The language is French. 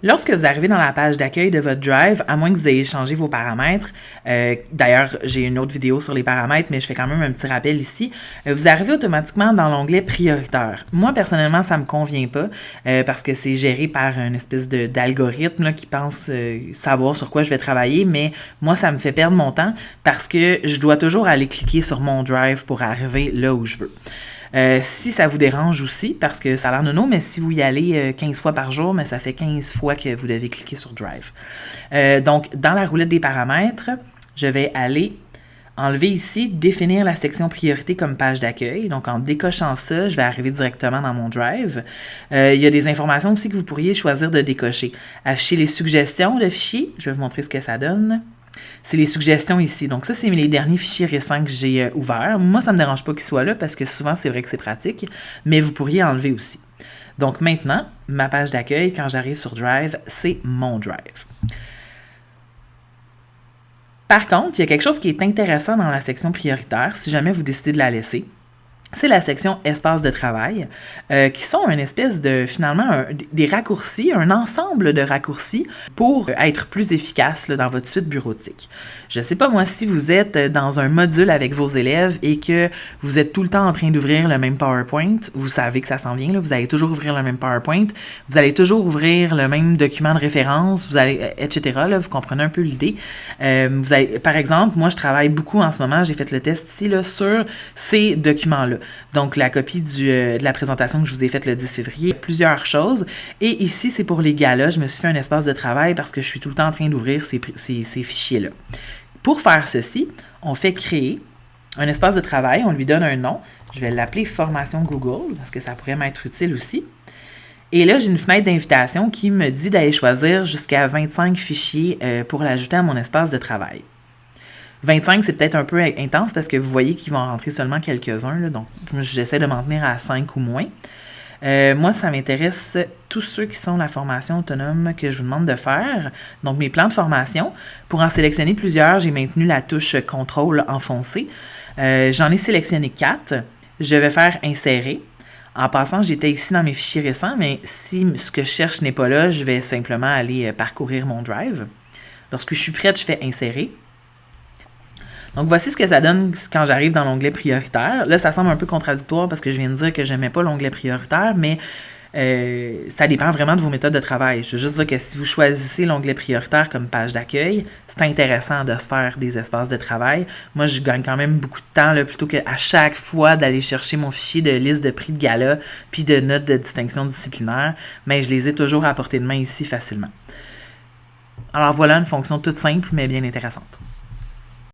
Lorsque vous arrivez dans la page d'accueil de votre Drive, à moins que vous ayez changé vos paramètres, d'ailleurs, j'ai une autre vidéo sur les paramètres, mais je fais quand même un petit rappel ici, vous arrivez automatiquement dans l'onglet prioritaire. Moi, personnellement, ça me convient pas parce que c'est géré par une espèce d'algorithme qui pense savoir sur quoi je vais travailler, mais moi, ça me fait perdre mon temps parce que je dois toujours aller cliquer sur mon Drive pour arriver là où je veux. Si ça vous dérange aussi, parce que ça a l'air nono, mais si vous y allez 15 fois par jour, mais ça fait 15 fois que vous devez cliquer sur Drive. Donc, dans la roulette des paramètres, je vais aller enlever ici, définir la section priorité comme page d'accueil. Donc, en décochant ça, je vais arriver directement dans mon Drive. Il y a des informations aussi que vous pourriez choisir de décocher. Afficher les suggestions de fichiers. Je vais vous montrer ce que ça donne. C'est les suggestions ici. Donc ça, c'est les derniers fichiers récents que j'ai ouverts. Moi, ça ne me dérange pas qu'ils soient là parce que souvent, c'est vrai que c'est pratique, mais vous pourriez enlever aussi. Donc maintenant, ma page d'accueil, quand j'arrive sur Drive, c'est mon Drive. Par contre, il y a quelque chose qui est intéressant dans la section prioritaire, si jamais vous décidez de la laisser. C'est la section espace de travail, qui sont une espèce de, finalement, des raccourcis, un ensemble de raccourcis pour être plus efficace là, dans votre suite bureautique. Je ne sais pas, moi, si vous êtes dans un module avec vos élèves et que vous êtes tout le temps en train d'ouvrir le même PowerPoint, vous savez que ça s'en vient, là, vous allez toujours ouvrir le même PowerPoint, vous allez toujours ouvrir le même document de référence, vous allez, etc. Là, vous comprenez un peu l'idée. Vous allez, par exemple, moi, je travaille beaucoup en ce moment, j'ai fait le test ici là, sur ces documents-là. Donc, la copie de la présentation que je vous ai faite le 10 février, plusieurs choses. Et ici, c'est pour les galas. Je me suis fait un espace de travail parce que je suis tout le temps en train d'ouvrir ces fichiers-là. Pour faire ceci, on fait créer un espace de travail, on lui donne un nom. Je vais l'appeler Formation Google parce que ça pourrait m'être utile aussi. Et là, j'ai une fenêtre d'invitation qui me dit d'aller choisir jusqu'à 25 fichiers pour l'ajouter à mon espace de travail. 25, c'est peut-être un peu intense parce que vous voyez qu'ils vont rentrer seulement quelques-uns. Là, donc, j'essaie de m'en tenir à 5 ou moins. Moi, ça m'intéresse tous ceux qui sont la formation autonome que je vous demande de faire. Donc, mes plans de formation. Pour en sélectionner plusieurs, j'ai maintenu la touche « Contrôle » enfoncée. J'en ai sélectionné 4. Je vais faire « Insérer ». En passant, j'étais ici dans mes fichiers récents, mais si ce que je cherche n'est pas là, je vais simplement aller parcourir mon Drive. Lorsque je suis prête, je fais « Insérer ». Donc, voici ce que ça donne quand j'arrive dans l'onglet prioritaire. Là, ça semble un peu contradictoire parce que je viens de dire que je n'aimais pas l'onglet prioritaire, mais ça dépend vraiment de vos méthodes de travail. Je veux juste dire que si vous choisissez l'onglet prioritaire comme page d'accueil, c'est intéressant de se faire des espaces de travail. Moi, je gagne quand même beaucoup de temps là, plutôt qu'à chaque fois d'aller chercher mon fichier de liste de prix de gala puis de notes de distinction disciplinaire, mais je les ai toujours à portée de main ici facilement. Alors voilà une fonction toute simple mais bien intéressante.